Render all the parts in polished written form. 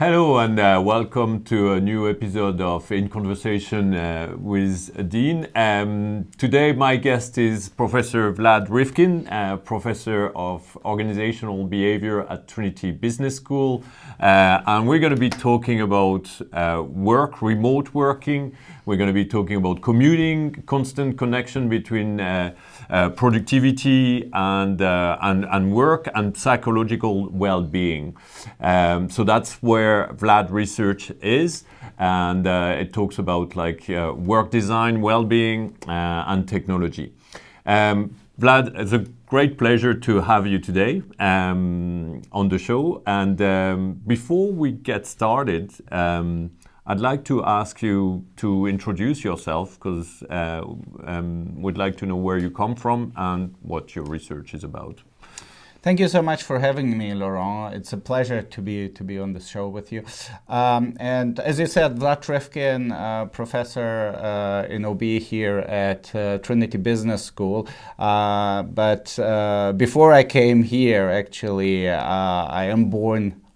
Hello and welcome to a new episode of In Conversation with Dean. Today my guest is Professor Wlad Rivkin, Professor of Organisational Behaviour at Trinity Business School. And we're going to be talking about work, remote working. We're going to be talking about commuting, constant connection between productivity and work and psychological well-being. So that's where Wlad research is, and it talks about work design, well-being, and technology. Wlad, it's a great pleasure to have you today on the show. And before we get started, I'd like to ask you to introduce yourself, because we'd like to know where you come from and what your research is about. Thank you so much for having me, Laurent. It's a pleasure to be on the show with you. And as you said, Wlad Rivkin, professor in OB here at Trinity Business School. But before I came here, actually, I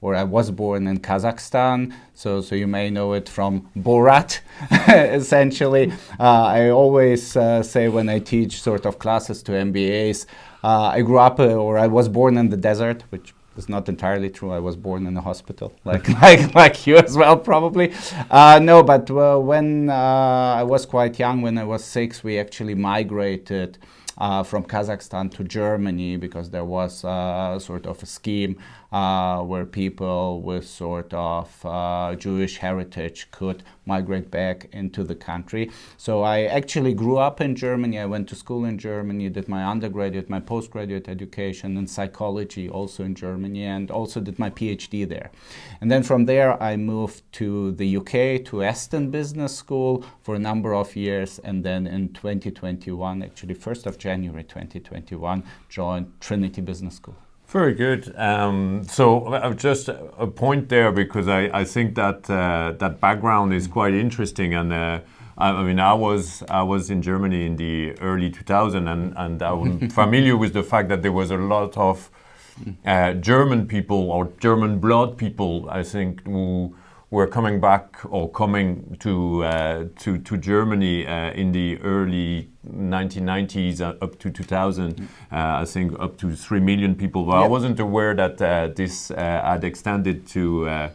was born in Kazakhstan, so you may know it from Borat, essentially. I always say when I teach sort of classes to MBAs, I grew up, or I was born in the desert, which is not entirely true. I was born in a hospital, like you as well, probably. But when I was quite young, when I was 6, we actually migrated from Kazakhstan to Germany, because there was sort of a scheme where people with sort of Jewish heritage could migrate back into the country. So I actually grew up in Germany. I went to school in Germany, did my undergraduate, my postgraduate education in psychology also in Germany, and also did my PhD there. And then from there I moved to the UK, to Aston Business School for a number of years, and then in 2021, actually 1st of January 2021, joined Trinity Business School. Very good. So just a point there, because I think that that background is quite interesting. And I was in Germany in the early 2000s, and I'm familiar with the fact that there was a lot of German people or German blood people, I think, who were coming back or coming to Germany in the early 1990s up to 2000. I think up to 3 million people. But I wasn't aware that this had extended to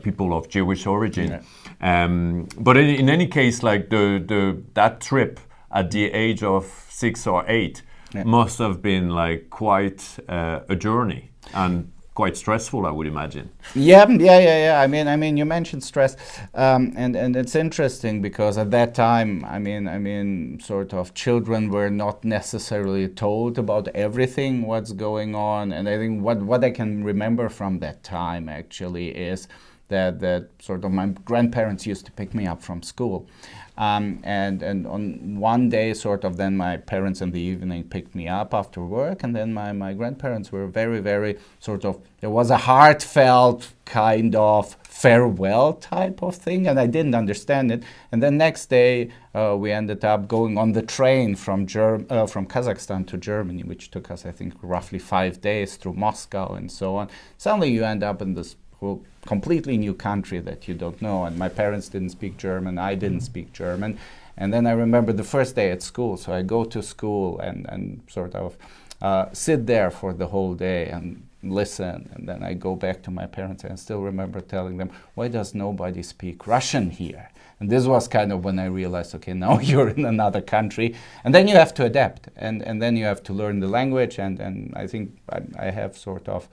people of Jewish origin. But in any case, like that trip at the age of 6 or 8 must have been like quite a journey, and quite stressful, I would imagine. Yeah. I mean, you mentioned stress, and it's interesting because at that time, I mean, sort of children were not necessarily told about everything what's going on, and I think what I can remember from that time actually is that sort of my grandparents used to pick me up from school. And on one day, sort of, then my parents in the evening picked me up after work, and then my grandparents were very, very sort of, there was a heartfelt kind of farewell type of thing, and I didn't understand it. And then next day, we ended up going on the train from Kazakhstan to Germany, which took us, I think, roughly 5 days through Moscow and so on. Suddenly you end up in this completely new country that you don't know, and my parents didn't speak German, I didn't speak German. And then I remember the first day at school, so I go to school and sort of sit there for the whole day and listen, and then I go back to my parents, and I still remember telling them, why does nobody speak Russian here? And this was kind of when I realized, okay, now you're in another country, and then you have to adapt, and then you have to learn the language, and I think I have sort of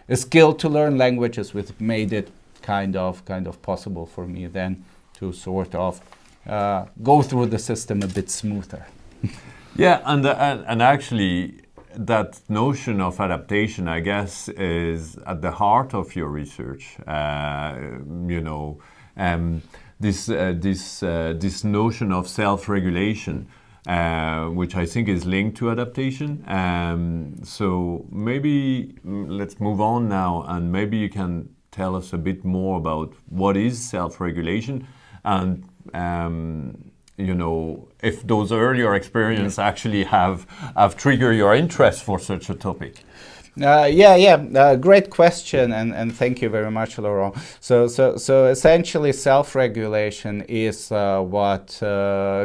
a skill to learn languages, which made it kind of possible for me then to sort of go through the system a bit smoother. Yeah, and actually that notion of adaptation, I guess, is at the heart of your research. This notion of self-regulation, which I think is linked to adaptation. So maybe let's move on now, and maybe you can tell us a bit more about what is self-regulation, and if those earlier experiences actually have triggered your interest for such a topic. Great question, and thank you very much, Laurent. So essentially, self-regulation is what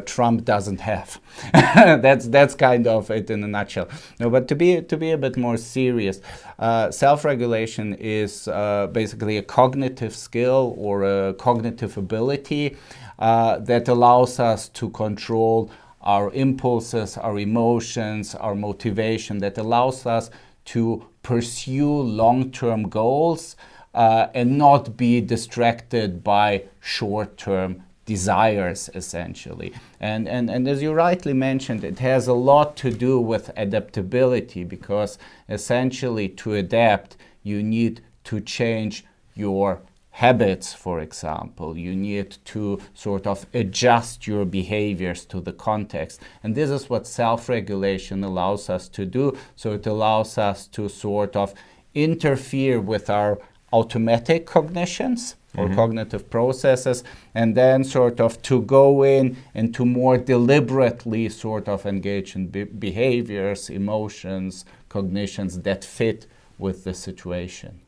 Trump doesn't have. That's kind of it in a nutshell. No, but to be a bit more serious, self-regulation is basically a cognitive skill or a cognitive ability that allows us to control our impulses, our emotions, our motivation, that allows us to pursue long-term goals and not be distracted by short-term desires, essentially. And as you rightly mentioned, it has a lot to do with adaptability, because essentially to adapt, you need to change your habits, for example. You need to sort of adjust your behaviors to the context. And this is what self-regulation allows us to do. So it allows us to sort of interfere with our automatic cognitions or cognitive processes, and then sort of to go in and to more deliberately sort of engage in behaviors, emotions, cognitions that fit with the situation.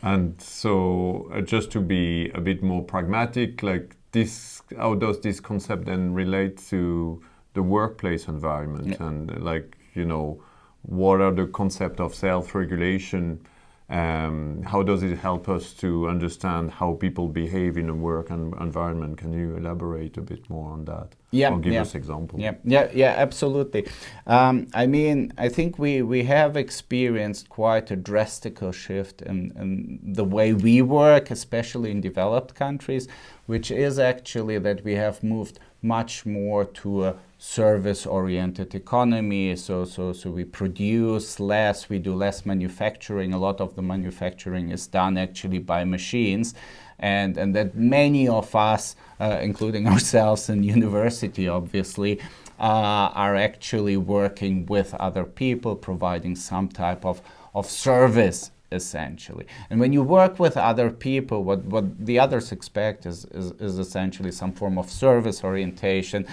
And so, just to be a bit more pragmatic, like this, how does this concept then relate to the workplace environment? Yeah. And like, you know, what are the concept of self-regulation? How does it help us to understand how people behave in a work environment? Can you elaborate a bit more on that? Yeah, or give us examples? Yeah, absolutely. I mean, I think we have experienced quite a drastic shift in the way we work, especially in developed countries, which is actually that we have moved much more to a service-oriented economy. So we produce less, we do less manufacturing. A lot of the manufacturing is done actually by machines. And that many of us, including ourselves in university, obviously, are actually working with other people, providing some type of service, essentially. And when you work with other people, what the others expect is essentially some form of service orientation,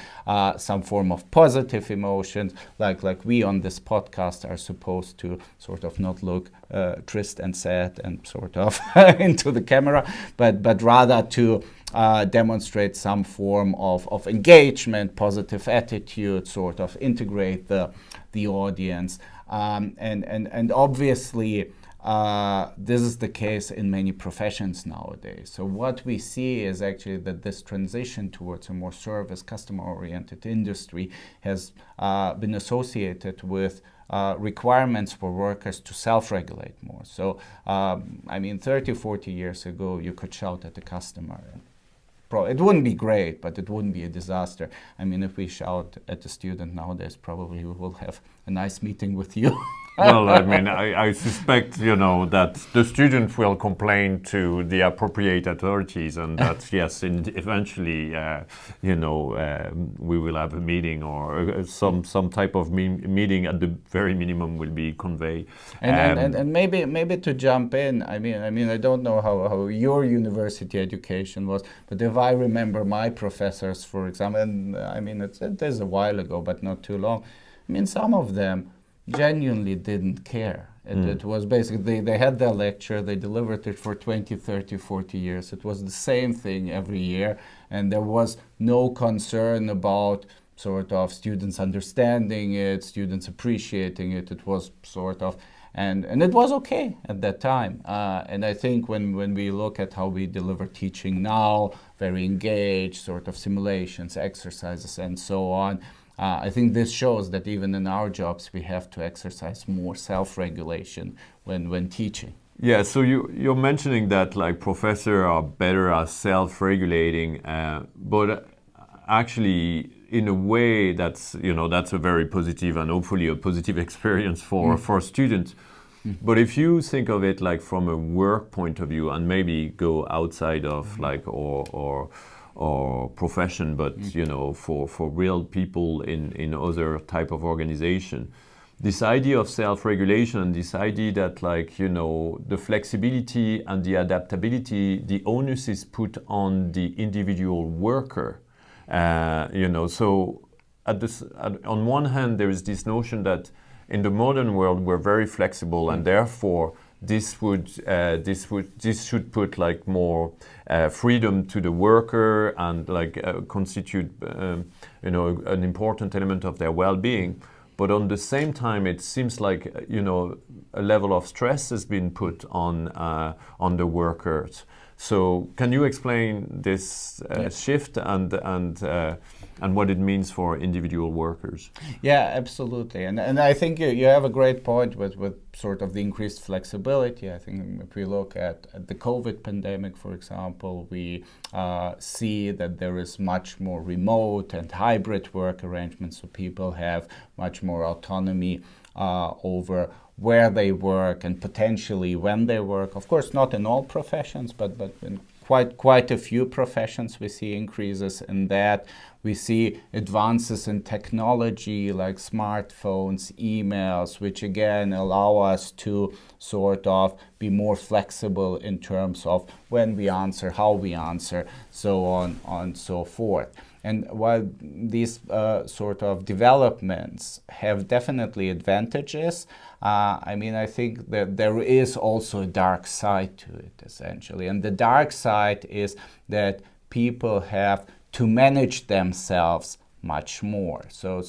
some form of positive emotions, like we on this podcast are supposed to sort of not look trist and sad and sort of into the camera, but rather to demonstrate some form of engagement, positive attitude, sort of integrate the audience. And obviously, this is the case in many professions nowadays. So what we see is actually that this transition towards a more service, customer-oriented industry has been associated with requirements for workers to self-regulate more. So, I mean, 30, 40 years ago, you could shout at the customer. It wouldn't be great, but it wouldn't be a disaster. I mean, if we shout at the student nowadays, probably we will have a nice meeting with you. Well, I mean, I suspect, you know, that the student will complain to the appropriate authorities, and that, yes, eventually, you know, we will have a meeting, or some type of meeting at the very minimum will be conveyed. And maybe to jump in, I mean, I don't know how your university education was, but if I remember my professors, for example, and I mean, it is a while ago, but not too long. I mean, some of them genuinely didn't care. It was basically, they had their lecture, they delivered it for 20, 30, 40 years. It was the same thing every year, and there was no concern about sort of students understanding it, students appreciating it. It was sort of, and it was okay at that time. And I think when we look at how we deliver teaching now, very engaged, sort of simulations, exercises, and so on, I think this shows that even in our jobs, we have to exercise more self-regulation when teaching. Yeah, so you're mentioning that like professors are better at self-regulating, but actually in a way that's, you know, that's a very positive and hopefully a positive experience for students. But if you think of it like from a work point of view, and maybe go outside of like or profession, but you know, for real people in other type of organization, this idea of self-regulation and this idea that, like, you know, the flexibility and the adaptability, the onus is put on the individual worker. You know, so on one hand, there is this notion that in the modern world we're very flexible, and therefore this should put like more freedom to the worker and like constitute an important element of their well-being. But on the same time, it seems like a level of stress has been put on the workers. So can you explain this shift and what it means for individual workers? Yeah, absolutely. And I think you have a great point with sort of the increased flexibility. I think if we look at the COVID pandemic, for example, we see that there is much more remote and hybrid work arrangements, so people have much more autonomy over where they work and potentially when they work. Of course, not in all professions, but in quite a few professions we see increases in that. We see advances in technology like smartphones, emails, which again allow us to sort of be more flexible in terms of when we answer, how we answer, so on and so forth. And while these sort of developments have definitely advantages, I think that there is also a dark side to it, essentially. And the dark side is that people have to manage themselves much more. So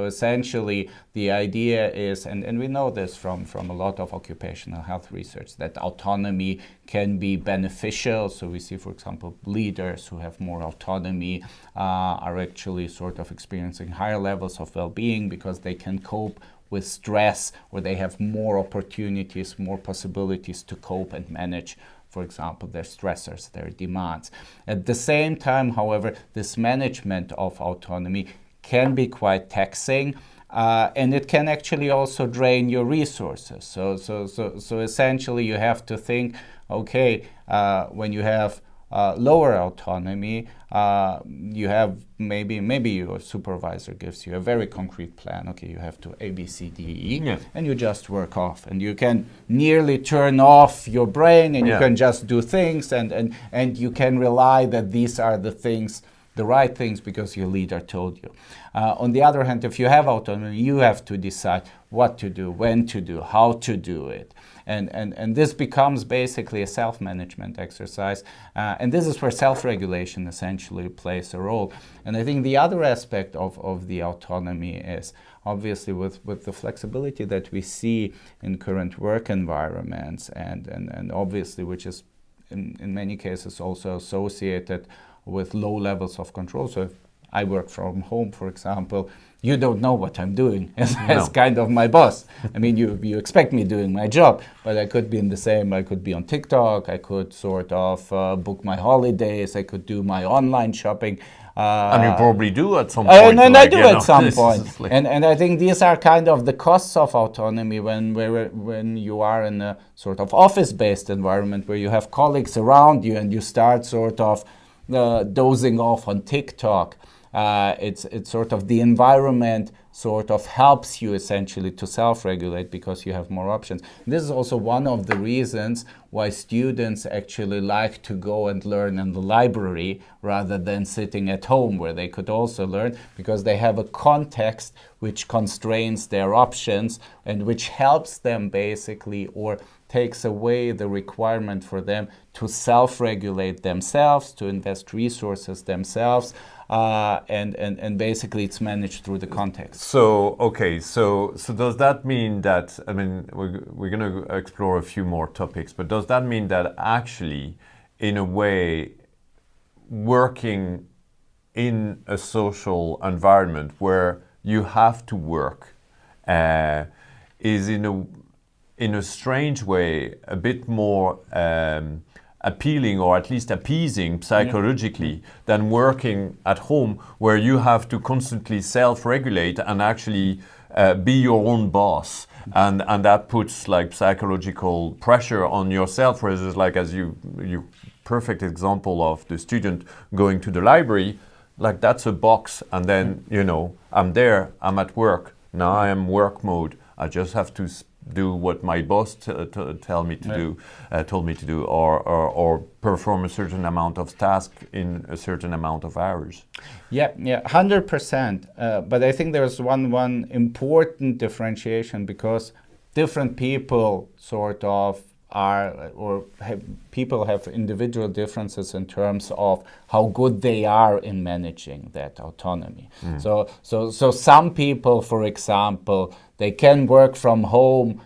essentially the idea is, and we know this from a lot of occupational health research, that autonomy can be beneficial. So we see, for example, leaders who have more autonomy are actually sort of experiencing higher levels of well-being because they can cope with stress, or they have more opportunities, more possibilities to cope and manage, for example, their stressors, their demands. At the same time, however, this management of autonomy can be quite taxing, and it can actually also drain your resources. So essentially, you have to think, okay, when you have lower autonomy, you have maybe your supervisor gives you a very concrete plan. Okay, you have to A, B, C, D, E, and you just work off, and you can nearly turn off your brain, and you can just do things, and you can rely that these are the things, the right things, because your leader told you. On the other hand, if you have autonomy, you have to decide what to do, when to do, how to do it. And this becomes basically a self-management exercise. And this is where self-regulation essentially plays a role. And I think the other aspect of the autonomy is obviously with the flexibility that we see in current work environments, and obviously which is in many cases also associated with low levels of control. So if I work from home, for example, you don't know what I'm doing as kind of my boss. I mean, you expect me doing my job, but I could be I could be on TikTok, I could sort of book my holidays, I could do my online shopping. And you probably do at some point. And I do at some point. And I think these are kind of the costs of autonomy when you are in a sort of office-based environment where you have colleagues around you and you start sort of dozing off on TikTok. It's sort of the environment sort of helps you essentially to self-regulate because you have more options. This is also one of the reasons why students actually like to go and learn in the library rather than sitting at home, where they could also learn, because they have a context which constrains their options and which helps them basically, or takes away the requirement for them to self-regulate themselves, to invest resources themselves, and basically it's managed through the context. So does that mean that, I mean, we're going to explore a few more topics, but does that mean that actually, in a way, working in a social environment where you have to work is in a strange way a bit more appealing, or at least appeasing psychologically, than working at home, where you have to constantly self-regulate and actually be your own boss, and that puts like psychological pressure on yourself. Whereas, like, as you perfect example of the student going to the library, like that's a box, and then I'm there, I'm at work, now I am work mode, I just have to do what my boss told me to do, or perform a certain amount of task in a certain amount of hours. Yeah, 100%. But I think there's one important differentiation, because different people sort of people have individual differences in terms of how good they are in managing that autonomy. So some people, for example, they can work from home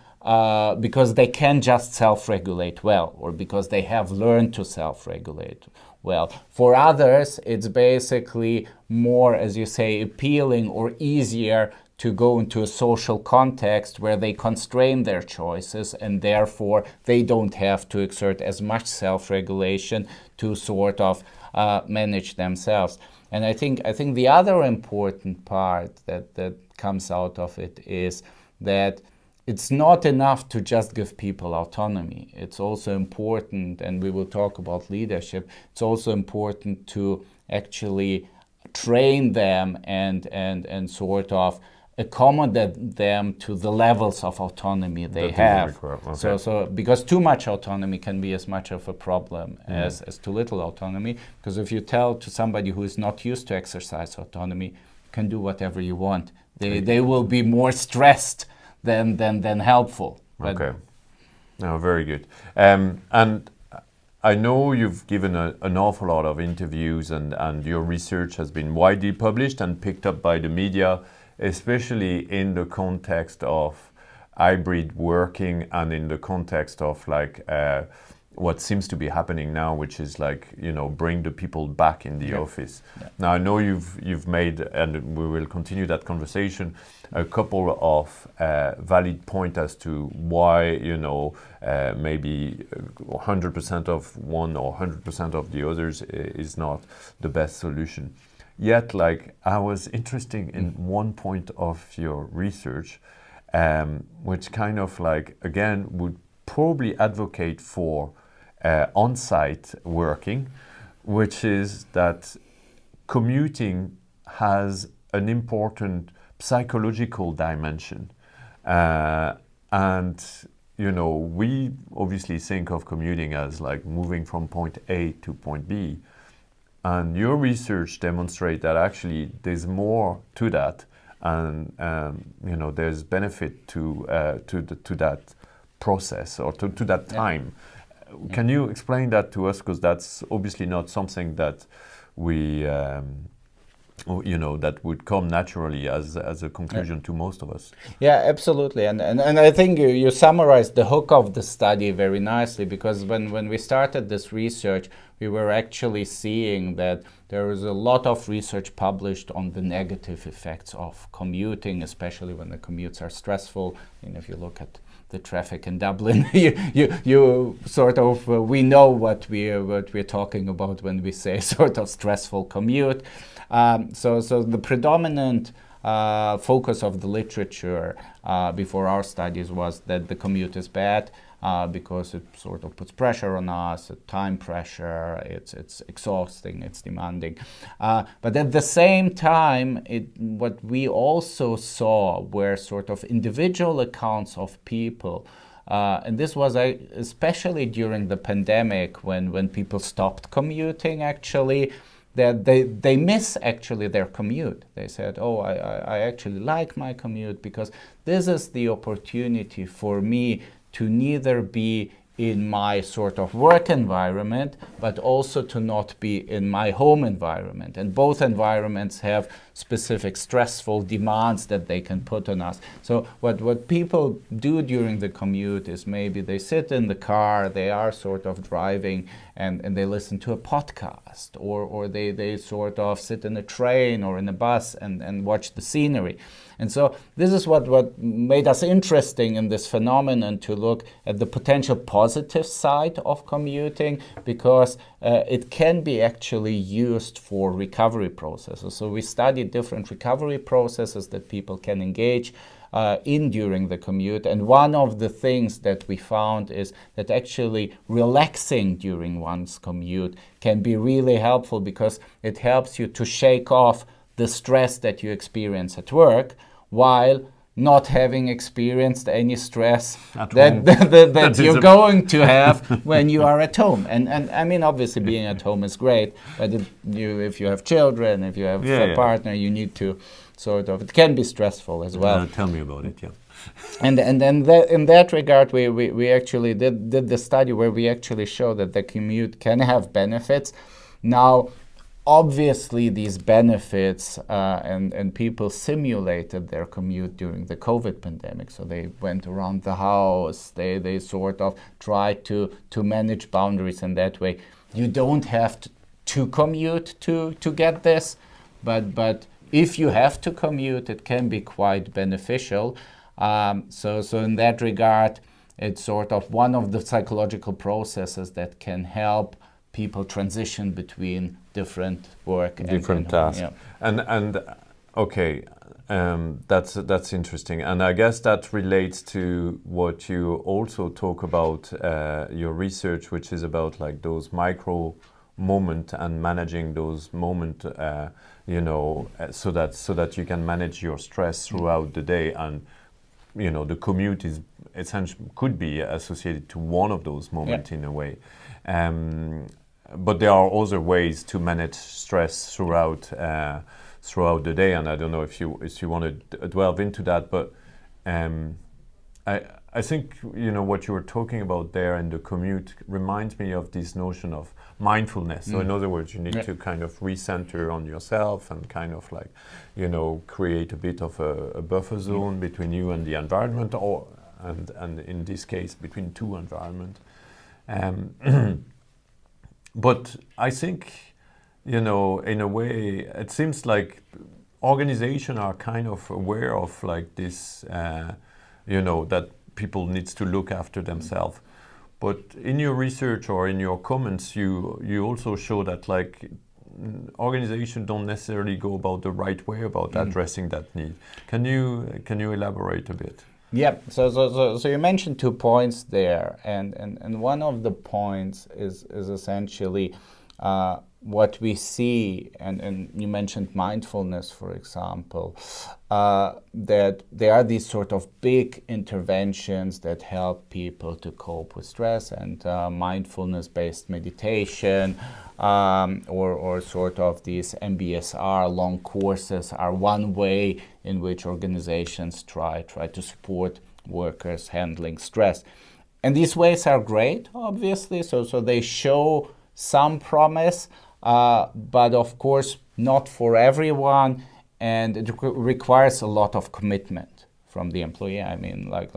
because they can just self-regulate well, or because they have learned to self-regulate well. For others, it's basically more, as you say, appealing or easier to go into a social context where they constrain their choices, and therefore they don't have to exert as much self-regulation to sort of manage themselves. And I think the other important part that comes out of it is that it's not enough to just give people autonomy. It's also important, and we will talk about leadership, it's also important to actually train them and sort of accommodate them to the levels of autonomy they have. Okay. So because too much autonomy can be as much of a problem as too little autonomy. Because if you tell to somebody who is not used to exercise autonomy, you can do whatever you want, they will be more stressed than helpful. Okay. No, very good. And I know you've given an awful lot of interviews, and your research has been widely published and picked up by the media, especially in the context of hybrid working and in the context of what seems to be happening now, which is bring the people back in the office. Yeah. Now I know you've made, and we will continue that conversation, a couple of valid points as to why maybe 100% of one or 100% of the others is not the best solution. Yet, I was interested in one point of your research, which kind of again would probably advocate for on-site working, which is that commuting has an important psychological dimension. And we obviously think of commuting as moving from point A to point B. And your research demonstrates that actually there's more to that, and there's benefit to that process, or to that time. Yeah. Can you explain that to us? Because that's obviously not something that we that would come naturally as a conclusion to most of us. Yeah, absolutely. And I think you summarized the hook of the study very nicely, because when we started this research, we were actually seeing that there is a lot of research published on the negative effects of commuting, especially when the commutes are stressful. And if you look at the traffic in Dublin, you sort of we know what we're talking about when we say sort of stressful commute. So the predominant focus of the literature before our studies was that the commute is bad because it sort of puts pressure on us, time pressure, it's exhausting, it's demanding. But at the same time, what we also saw were sort of individual accounts of people. And this was especially during the pandemic, when people stopped commuting, actually, that they miss actually their commute. They said, oh, I actually like my commute because this is the opportunity for me to neither be in my sort of work environment, but also to not be in my home environment. And both environments have specific stressful demands that they can put on us. So what people do during the commute is maybe they sit in the car, they are sort of driving, and they listen to a podcast, or they sort of sit in a train or in a bus and watch the scenery. And so this is what made us interesting in this phenomenon, to look at the potential positive side of commuting, because it can be actually used for recovery processes. So we studied different recovery processes that people can engage in during the commute. And one of the things that we found is that actually relaxing during one's commute can be really helpful, because it helps you to shake off the stress that you experience at work, while not having experienced any stress At that, home. that you're going to have when you are at home. And I mean, obviously being at home is great, but if you have children, if you have a partner, you need to sort of, it can be stressful as well. Tell me about it, yeah. And then in that regard, we actually did the study where we actually show that the commute can have benefits. Now, obviously, these benefits and people simulated their commute during the COVID pandemic. So they went around the house. They sort of tried to manage boundaries in that way. You don't have to commute to get this, but if you have to commute, it can be quite beneficial. So in that regard, it's sort of one of the psychological processes that can help people transition between different work and different tasks. Yeah. And okay, that's interesting. And I guess that relates to what you also talk about your research, which is about like those micro moment and managing those moment, so that you can manage your stress throughout the day. And the commute is essentially could be associated to one of those moments in a way. But there are other ways to manage stress throughout the day, and I don't know if you want to delve into that. But I think what you were talking about there in the commute reminds me of this notion of mindfulness. So in other words, you need to kind of recenter on yourself and kind of like create a bit of a buffer zone between you and the environment, and in this case between two environments. But I think, in a way, it seems like organizations are kind of aware of like this, that people needs to look after themselves. But in your research or in your comments, you also show that like organizations don't necessarily go about the right way about addressing that need. Can you elaborate a bit? Yeah, so you mentioned 2 points there, and one of the points is essentially what we see, and you mentioned mindfulness, for example, that there are these sort of big interventions that help people to cope with stress, and mindfulness-based meditation, or sort of these MBSR long courses are one way in which organizations try to support workers handling stress. And these ways are great, obviously, so they show some promise, but of course not for everyone, and it requires a lot of commitment from the employee. I mean, like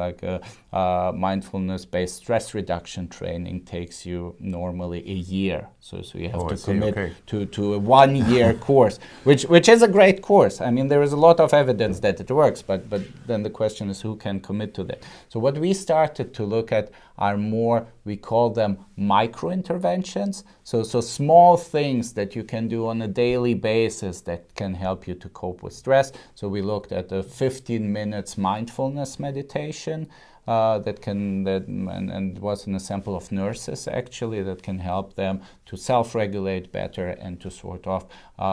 mindfulness-based stress reduction training takes you normally a year. So you have to commit to a 1-year course, which is a great course. I mean, there is a lot of evidence that it works, but then the question is who can commit to that. So what we started to look at are more, we call them micro-interventions. So small things that you can do on a daily basis that can help you to cope with stress. So we looked at a 15 minutes mindfulness meditation and was an sample of nurses actually that can help them to self-regulate better and to sort of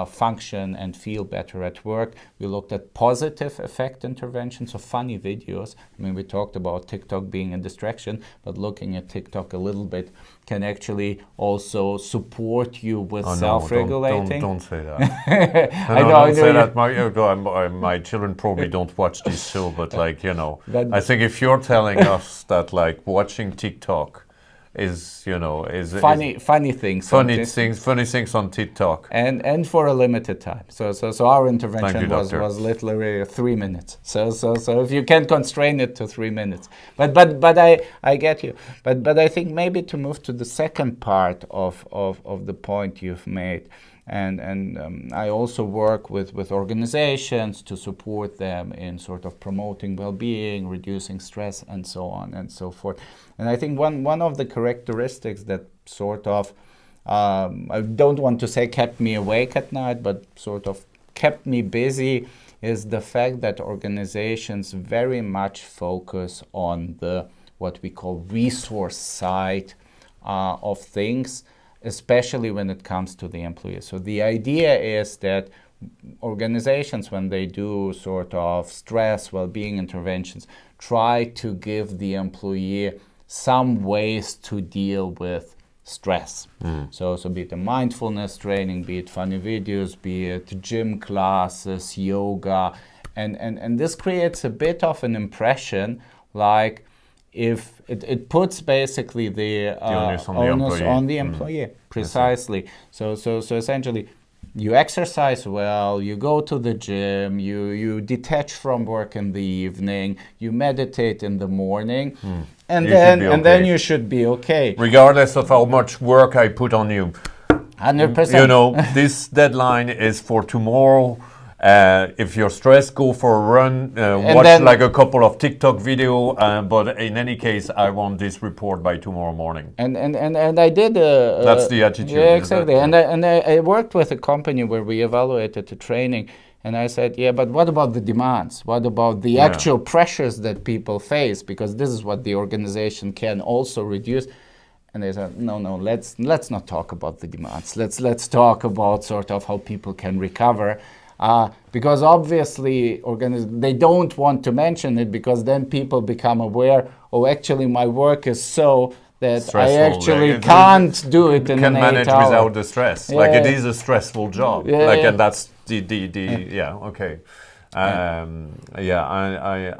function and feel better at work. We looked at positive effect interventions, so funny videos. I mean, we talked about TikTok being a distraction, but looking at TikTok a little bit can actually also support you with self-regulating. Don't say that. Don't say that. My children probably don't watch this show, but I think if you're telling us that like watching TikTok is funny things on TikTok and for a limited time. So our intervention was literally 3 minutes. So if you can constrain it to 3 minutes, but I get you. But I think maybe to move to the second part of the point you've made. And I also work with organizations to support them in sort of promoting well-being, reducing stress, and so on and so forth. And I think one of the characteristics that sort of, I don't want to say kept me awake at night, but sort of kept me busy is the fact that organizations very much focus on the what we call resource side of things, especially when it comes to the employee. So the idea is that organizations, when they do sort of stress well-being interventions, try to give the employee some ways to deal with stress. So be it a mindfulness training, be it funny videos, be it gym classes, yoga, and this creates a bit of an impression, like if it puts basically the onus on the employee. Precisely. So essentially, you exercise well, you go to the gym, you detach from work in the evening, you meditate in the morning, and then you should be okay. Regardless of how much work I put on you. 100%. You know, this deadline is for tomorrow. If you're stressed, go for a run, watch like a couple of TikTok video, but in any case, I want this report by tomorrow morning. And I did... That's the attitude. Yeah, exactly. And I worked with a company where we evaluated the training, and I said, yeah, but what about the demands? What about the actual pressures that people face? Because this is what the organization can also reduce. And they said, no, let's not talk about the demands. Let's talk about sort of how people can recover. Because obviously they don't want to mention it, because then people become aware, oh, actually my work is so that stressful. I actually can't do it in an 8 hours. Can manage without the stress. Yeah. Like it is a stressful job. Yeah, like, and that's okay. I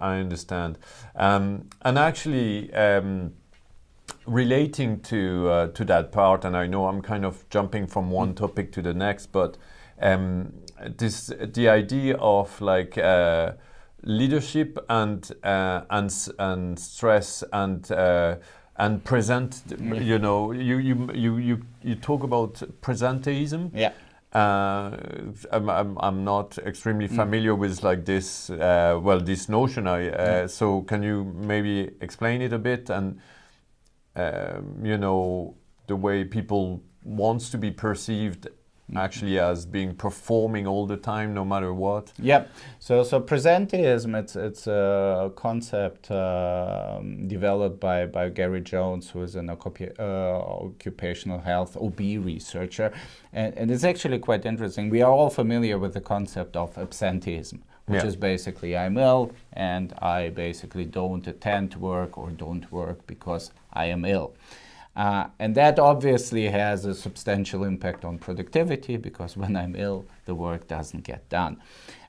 understand. And actually, relating to that part, and I know I'm kind of jumping from one topic to the next, but the idea of like leadership and stress and present. You know, you talk about presenteeism. Yeah. I'm not extremely familiar with like this this notion. So can you maybe explain it a bit, and you know, the way people wants to be perceived actually as being performing all the time, no matter what. Yep. So presenteeism, it's a concept developed by Gary Jones, who is an occupational health OB researcher, and it's actually quite interesting. We are all familiar with the concept of absenteeism, which is basically I'm ill and I basically don't attend work or don't work because I am ill. And that obviously has a substantial impact on productivity, because when I'm ill, the work doesn't get done.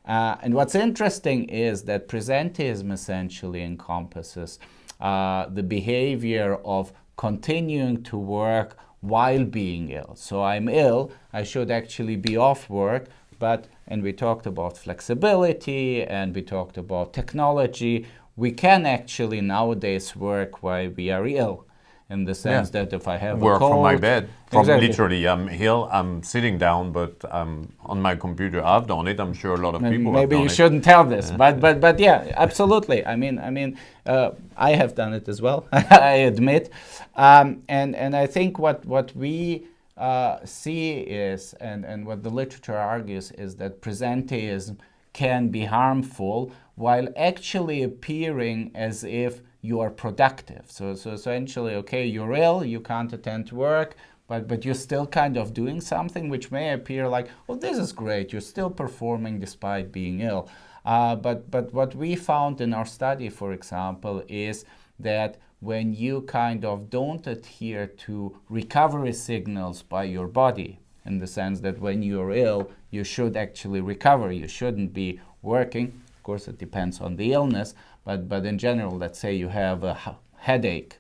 And what's interesting is that presenteeism essentially encompasses the behavior of continuing to work while being ill. So I'm ill, I should actually be off work, and we talked about flexibility and we talked about technology. We can actually nowadays work while we are ill. In the sense that if I have work a cold, from my bed, literally, I'm ill, I'm sitting down, but I'm on my computer. I've done it. I'm sure a lot of people have done it. Maybe you shouldn't tell this, but yeah, absolutely. I mean, I have done it as well. I admit, and I think what we see is, and what the literature argues, is that presenteeism can be harmful while actually appearing as if you are productive. So essentially, okay, you're ill, you can't attend to work, but you're still kind of doing something which may appear like, oh, this is great, you're still performing despite being ill. But what we found in our study, for example, is that when you kind of don't adhere to recovery signals by your body, in the sense that when you're ill, you should actually recover, you shouldn't be working. Of course, it depends on the illness, but in general, let's say you have a headache,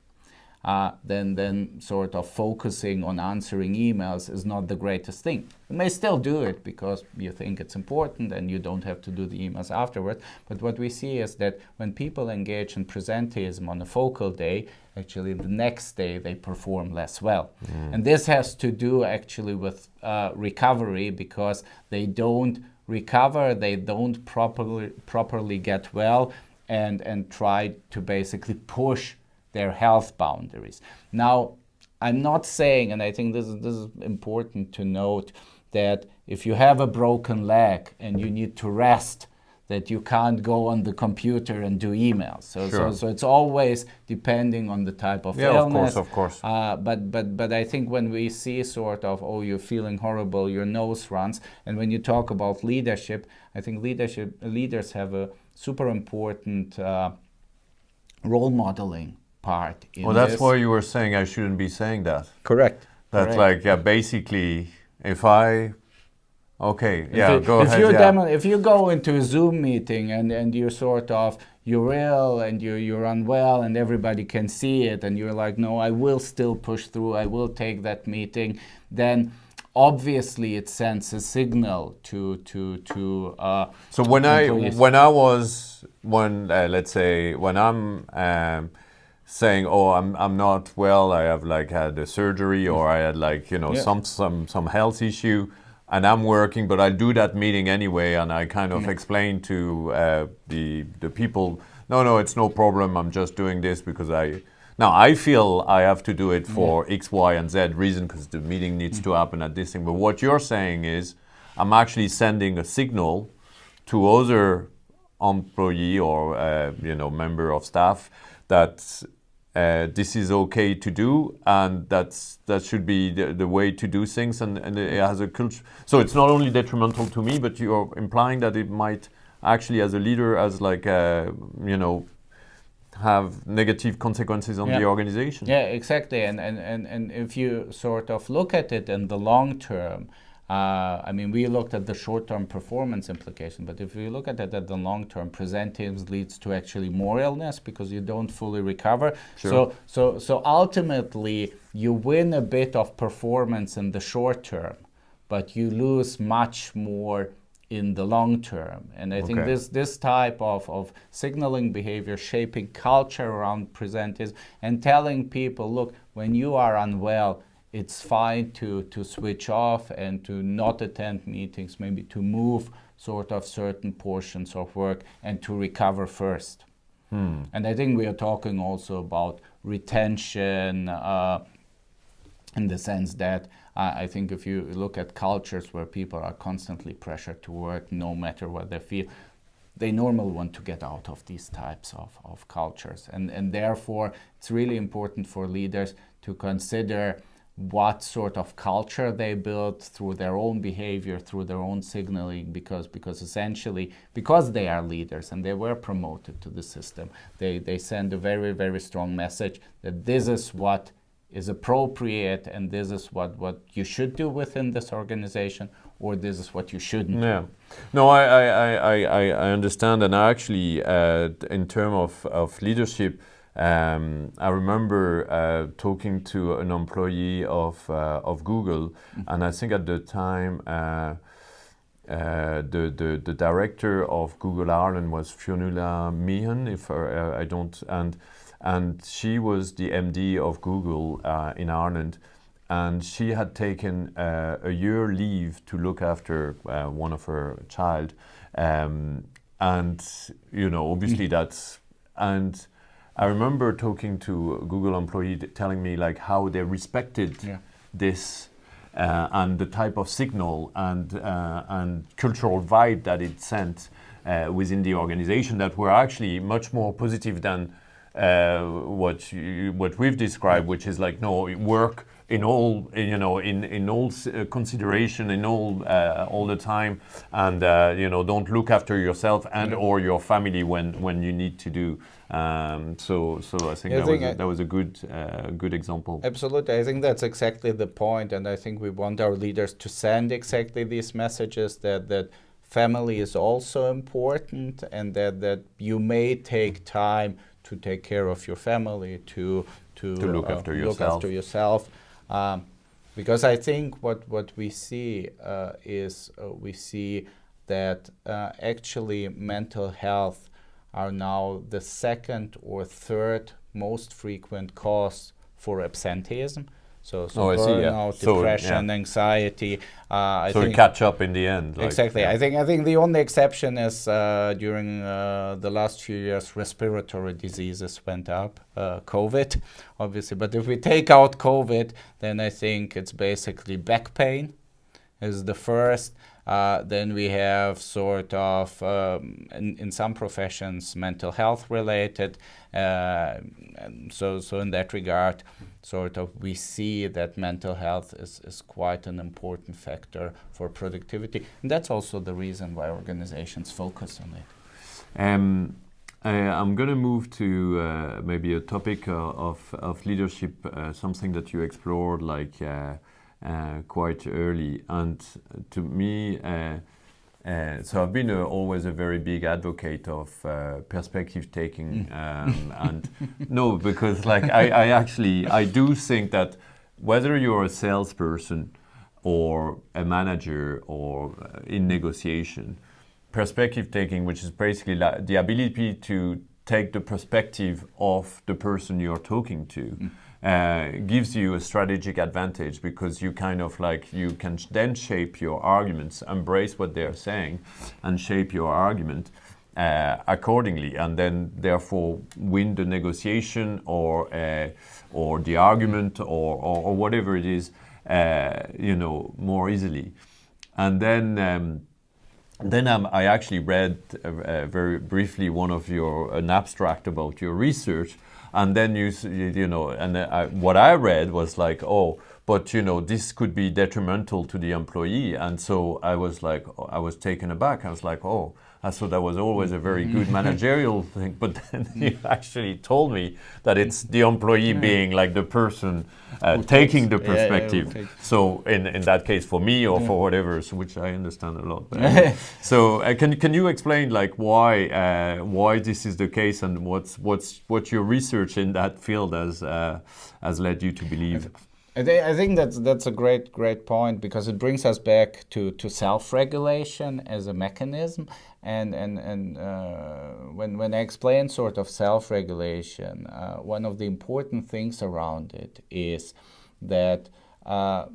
then sort of focusing on answering emails is not the greatest thing. You may still do it because you think it's important and you don't have to do the emails afterwards. But what we see is that when people engage in presenteeism on a focal day, actually the next day they perform less well. And this has to do actually with recovery, because they don't recover, they don't properly get well, and try to basically push their health boundaries. Now, I'm not saying, and I think this is important to note, that if you have a broken leg and you need to rest, that you can't go on the computer and do emails. Sure. So it's always depending on the type of Yeah, illness. of course. But I think when we see sort of, oh, you're feeling horrible, your nose runs, and when you talk about leadership, I think leaders have a super important role modeling part in Well, that's this. why you were saying I shouldn't be saying that. Correct. That's Correct. like, yeah, basically, if I... Okay, yeah, go ahead. If you go into a Zoom meeting and you're sort of, you're ill and you're unwell and everybody can see it and you're like, no, I will still push through, I will take that meeting, then obviously it sends a signal to So when employees. let's say when I'm saying, oh, I'm not well, I have like had a surgery or I had like, you know, some health issue, and I'm working, but I do that meeting anyway, and I kind of explain to the people, no, it's no problem, I'm just doing this because I feel I have to do it for X, Y, and Z reason because the meeting needs to happen at this thing. But what you're saying is I'm actually sending a signal to other employee or member of staff that this is okay to do, and that should be the way to do things, and it has a culture. So it's not only detrimental to me, but you're implying that it might actually, as a leader, as like have negative consequences on the organization. Yeah, exactly. And if you sort of look at it in the long term, we looked at the short-term performance implication, but if you look at it at the long term, presenteeism leads to actually more illness because you don't fully recover. Sure. So ultimately, you win a bit of performance in the short term, but you lose much more in the long term. And I think this type of signaling behavior, shaping culture around presenteeism, and telling people, look, when you are unwell, it's fine to switch off and to not attend meetings, maybe to move sort of certain portions of work and to recover first. And I think we are talking also about retention in the sense that I think if you look at cultures where people are constantly pressured to work no matter what they feel, they normally want to get out of these types of cultures. And therefore, it's really important for leaders to consider what sort of culture they build through their own behavior, through their own signaling, because essentially, because they are leaders and they were promoted to the system, they send a very, very strong message that this is what is appropriate and this is what you should do within this organization, or this is what you shouldn't do. No, I understand, and I actually, in terms of leadership, I remember talking to an employee of Google, and I think at the time the director of Google Ireland was Fionnuala Meehan, if I don't, and she was the MD of Google in Ireland, and she had taken a year leave to look after one of her child, and obviously that's and. I remember talking to a Google employee telling me like how they respected this and the type of signal and cultural vibe that it sent within the organization that were actually much more positive than what we've described, which is like work in all in all consideration in all the time, and don't look after yourself and or your family when you need to do. So I think that was a good example. Absolutely, I think that's exactly the point, and I think we want our leaders to send exactly these messages that family is also important, and that you may take time to take care of your family, to look after yourself. Because I think what we see is we see that actually mental health are now the second or third most frequent cause for absenteeism. So burnout, depression, anxiety. I think catch up in the end. Exactly. Yeah. I think the only exception is during the last few years, respiratory diseases went up, COVID, obviously. But if we take out COVID, then I think it's basically back pain is the first. Then we have sort of, in some professions, mental health related. So in that regard, sort of we see that mental health is quite an important factor for productivity. And that's also the reason why organizations focus on it. I'm going to move to maybe a topic of leadership, something that you explored like quite early. And to me, so I've been always a very big advocate of perspective taking. And no, because like I do think that whether you're a salesperson or a manager or in negotiation, perspective taking, which is basically the ability to take the perspective of the person you're talking to, gives you a strategic advantage, because you kind of like, you can then shape your arguments, embrace what they're saying and shape your argument accordingly, and then therefore win the negotiation or the argument or whatever it is, more easily. And then I actually read very briefly an abstract about your research, and then what I read was like, oh, but this could be detrimental to the employee, and so I was taken aback. I was like, oh, I thought that was always a very good managerial thing, but then you actually told me that it's the employee being like the person taking the perspective. So in that case, for me or for whatever, which I understand a lot. So can you explain like why this is the case, and what your research in that field has led you to believe? I think that's a great point, because it brings us back to self-regulation as a mechanism, and when I explain sort of self-regulation, one of the important things around it is that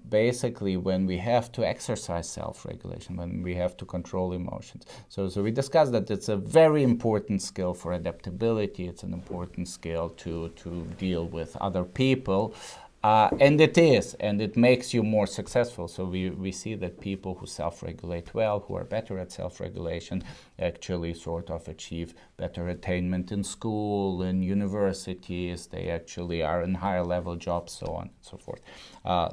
basically when we have to exercise self-regulation, when we have to control emotions. So we discussed that it's a very important skill for adaptability. It's an important skill to deal with other people. And it is, and it makes you more successful. So we see that people who self-regulate well, who are better at self-regulation, actually sort of achieve better attainment in school, in universities. They actually are in higher level jobs, so on and so forth.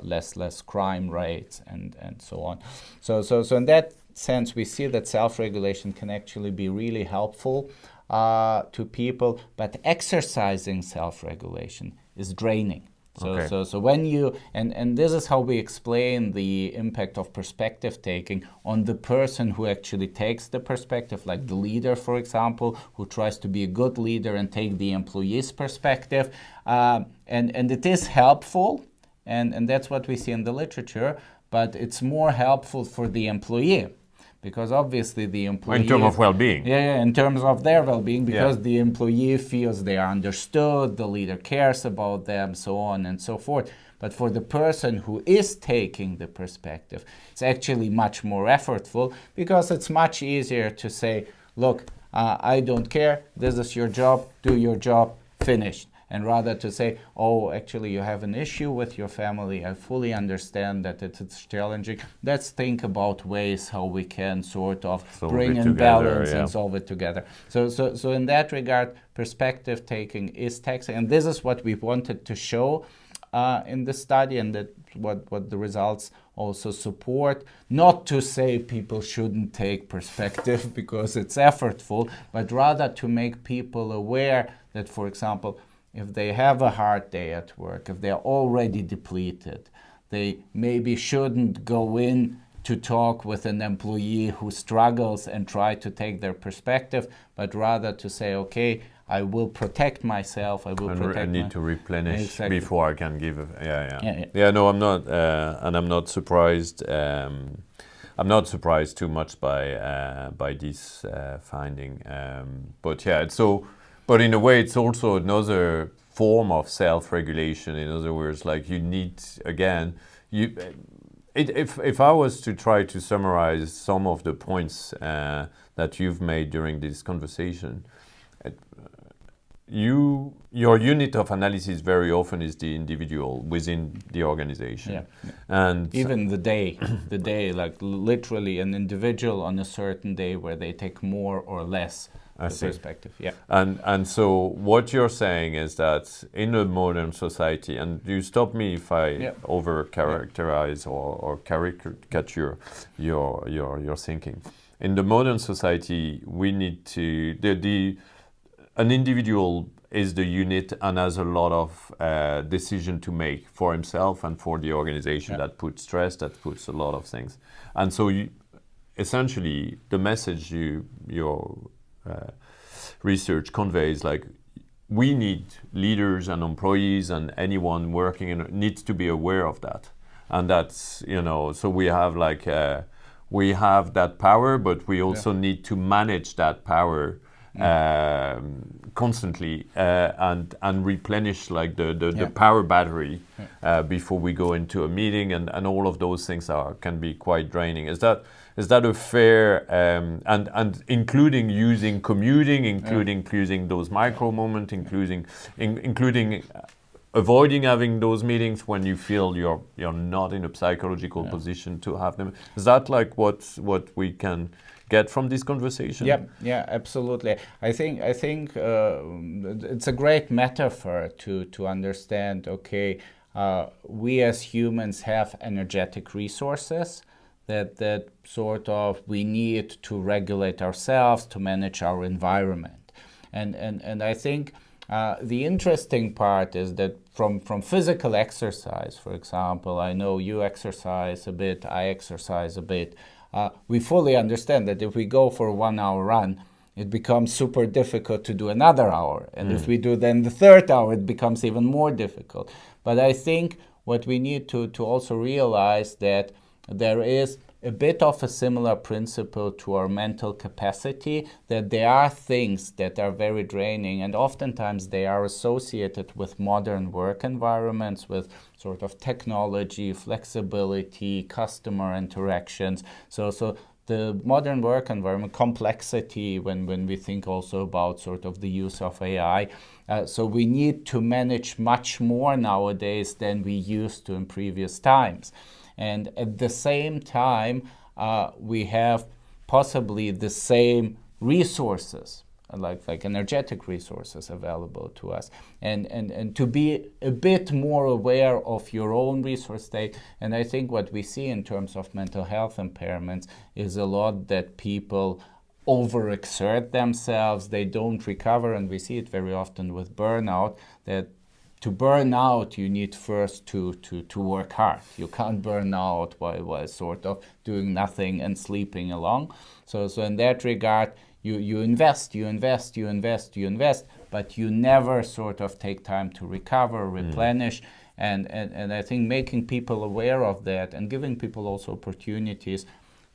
Less crime rates and so on. So in that sense, we see that self-regulation can actually be really helpful to people, but exercising self-regulation is draining. So when you, and this is how we explain the impact of perspective taking on the person who actually takes the perspective, like the leader, for example, who tries to be a good leader and take the employee's perspective. And it is helpful, and that's what we see in the literature, but it's more helpful for the employee. Because obviously the employee... In terms of well-being. Yeah, in terms of their well-being, because the employee feels they are understood, the leader cares about them, so on and so forth. But for the person who is taking the perspective, it's actually much more effortful, because it's much easier to say, look, I don't care, this is your job, do your job, finished. And rather to say, oh, actually you have an issue with your family, I fully understand that it's challenging. Let's think about ways how we can sort of bring in balance and solve it together. So in that regard, perspective taking is taxing. And this is what we wanted to show in the study, and that what the results also support. Not to say people shouldn't take perspective because it's effortful, but rather to make people aware that, for example, if they have a hard day at work, if they're already depleted, they maybe shouldn't go in to talk with an employee who struggles and try to take their perspective, but rather to say, okay, I will protect myself, I need to replenish before I can give. No, I'm not, and I'm not surprised. I'm not surprised too much by this finding. But in a way, it's also another form of self-regulation. In other words, like you need, again, if I was to try to summarize some of the points that you've made during this conversation, your unit of analysis very often is the individual within the organization. Yeah. And even the day, like literally an individual on a certain day where they take more or less perspective. Yeah. And so what you're saying is that in a modern society, and you stop me if I over characterize or caricature your thinking. In the modern society, we need to an individual is the unit and has a lot of decision to make for himself and for the organization. That puts stress, that puts a lot of things. And so essentially the message your research conveys, like, we need leaders and employees and anyone working in needs to be aware of that. And that's, so we have we have that power, but we also need to manage that power constantly and replenish the power battery before we go into a meeting, and all of those things can be quite draining. Is that a fair and including using commuting, including using those micro moments, including avoiding having those meetings when you feel you're not in a psychological position to have them? Is that like what we can get from this conversation? Yeah, absolutely. I think it's a great metaphor to understand. Okay, we as humans have energetic resources that sort of we need to regulate ourselves, to manage our environment, and I think the interesting part is that from physical exercise, for example, I know you exercise a bit, I exercise a bit. We fully understand that if we go for a 1 hour run, it becomes super difficult to do another hour. And if we do then the third hour, it becomes even more difficult. But I think what we need to also realize that there is a bit of a similar principle to our mental capacity, that there are things that are very draining, and oftentimes they are associated with modern work environments, with sort of technology, flexibility, customer interactions. So the modern work environment, complexity, when we think also about sort of the use of AI. So we need to manage much more nowadays than we used to in previous times. And at the same time, we have possibly the same resources, like energetic resources available to us, and to be a bit more aware of your own resource state. And I think what we see in terms of mental health impairments is a lot that people overexert themselves, they don't recover, and we see it very often with burnout, that to burn out, you need first to work hard. You can't burn out while sort of doing nothing and sleeping along. So in that regard, you invest, but you never sort of take time to recover, replenish. And I think making people aware of that and giving people also opportunities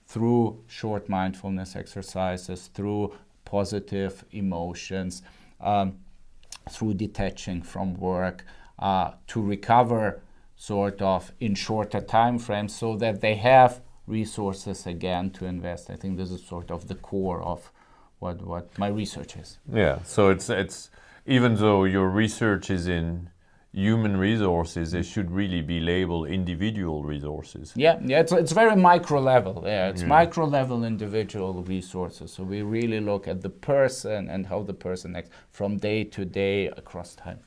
through short mindfulness exercises, through positive emotions, through detaching from work, to recover sort of in shorter time frames so that they have resources again to invest. I think this is sort of the core of what my research is. Yeah, so it's even though your research is in human resources, it should really be labeled individual resources. Yeah, it's very micro level. It's micro level individual resources. So we really look at the person and how the person acts from day to day across time.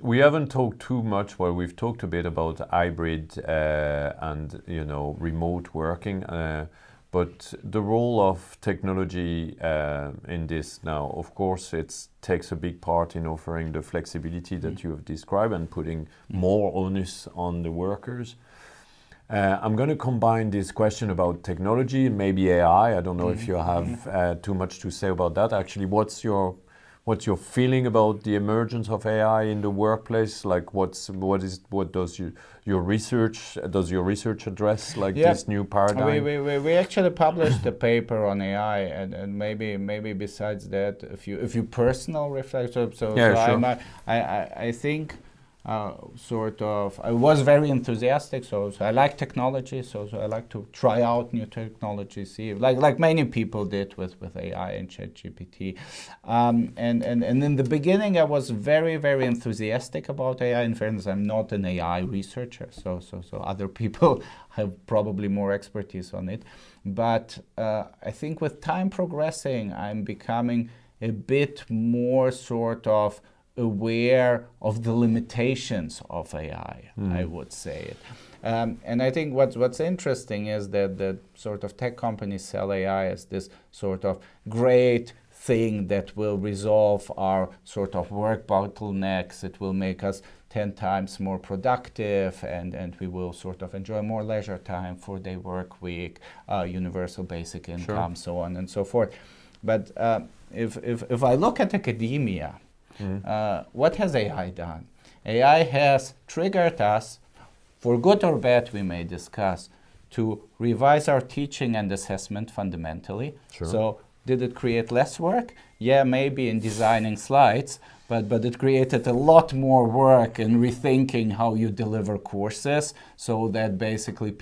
We haven't talked too much. Well, we've talked a bit about hybrid and remote working. But the role of technology in this now, of course, it takes a big part in offering the flexibility that you have described and putting more onus on the workers. I'm going to combine this question about technology, maybe AI. I don't know if you have too much to say about that. Actually, what's your feeling about the emergence of AI in the workplace? Like, what does your research address? Like this new paradigm? We actually published a paper on AI, and maybe besides that, if you personal reflection. So sure. I think I was very enthusiastic, so I like technology, so I like to try out new technology, see, like many people did with AI and ChatGPT. And in the beginning, I was very, very enthusiastic about AI. In fairness, I'm not an AI researcher, so other people have probably more expertise on it. But I think with time progressing, I'm becoming a bit more sort of aware of the limitations of AI, I would say it. And I think what's interesting is that the sort of tech companies sell AI as this sort of great thing that will resolve our sort of work bottlenecks. It will make us 10 times more productive, and we will sort of enjoy more leisure time, 4-day work week, universal basic income, so on and so forth. But if I look at academia, what has AI done? AI has triggered us, for good or bad we may discuss, to revise our teaching and assessment fundamentally. Sure. So did it create less work? Yeah, maybe in designing slides, but it created a lot more work in rethinking how you deliver courses, so that basically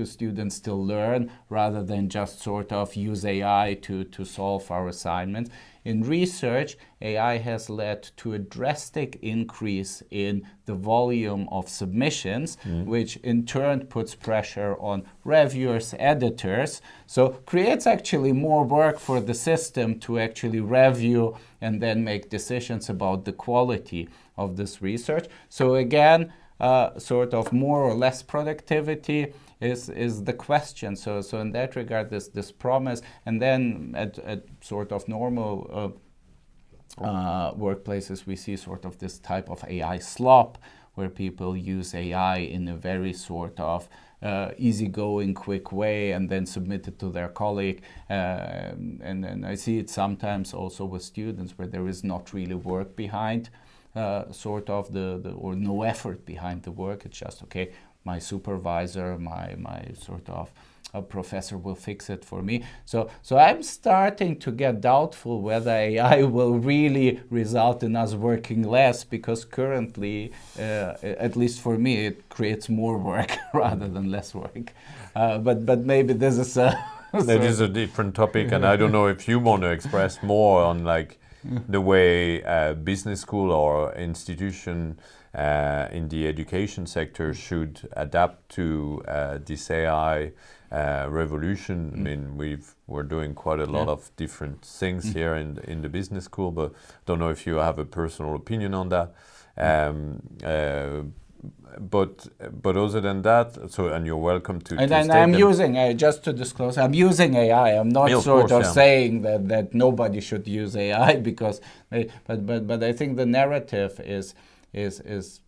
students still learn rather than just sort of use AI to solve our assignments. In research, AI has led to a drastic increase in the volume of submissions, which in turn puts pressure on reviewers, editors, so creates actually more work for the system to actually review and then make decisions about the quality of this research. So again, sort of more or less productivity is the question. So in that regard, this promise, and then at sort of normal workplaces, we see sort of this type of AI slop, where people use AI in a very sort of easygoing, quick way, and then submit it to their colleague. And I see it sometimes also with students, where there is not really work behind sort of or no effort behind the work. It's just, okay, my supervisor, my sort of professor will fix it for me. So I'm starting to get doubtful whether AI will really result in us working less, because currently, at least for me, it creates more work rather than less work. But maybe this is that is a different topic, and I don't know if you want to express more on like the way business school or institution in the education sector should adapt to this AI revolution. I mean, we're doing quite a lot of different things here in the business school, but don't know if you have a personal opinion on that. But other than that, and you're welcome to. And I'm using, just to disclose, I'm using AI. I'm not saying that nobody should use AI, because, but I think the narrative is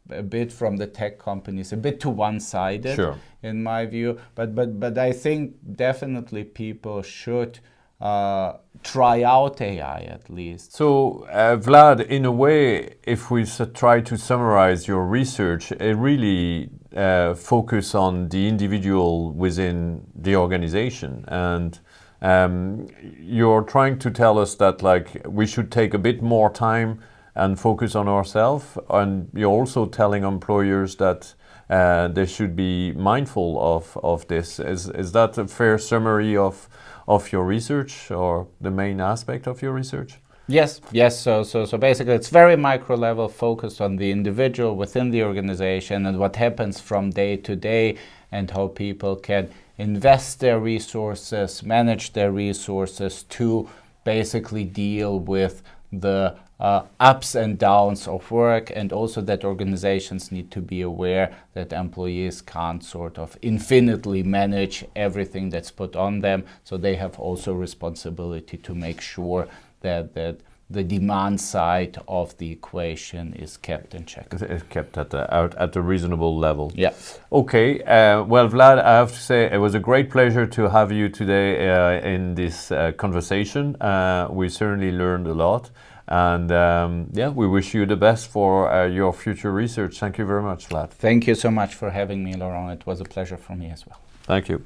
a bit from the tech companies, a bit too one-sided, in my view. But I think definitely people should try out AI at least. So Vlad, in a way, if we try to summarize your research, it really focus on the individual within the organization, and you're trying to tell us that like we should take a bit more time and focus on ourselves, and you're also telling employers that they should be mindful of this. Is that a fair summary of your research, or the main aspect of your research? Yes. So basically, it's very micro level, focused on the individual within the organization and what happens from day to day, and how people can invest their resources, manage their resources to basically deal with the ups and downs of work, and also that organizations need to be aware that employees can't sort of infinitely manage everything that's put on them. So they have also responsibility to make sure that the demand side of the equation is kept in check. It's kept at a reasonable level. Yeah. Okay. Well, Vlad, I have to say it was a great pleasure to have you today in this conversation. We certainly learned a lot. And we wish you the best for your future research. Thank you very much, Vlad. Thank you so much for having me, Laurent. It was a pleasure for me as well. Thank you.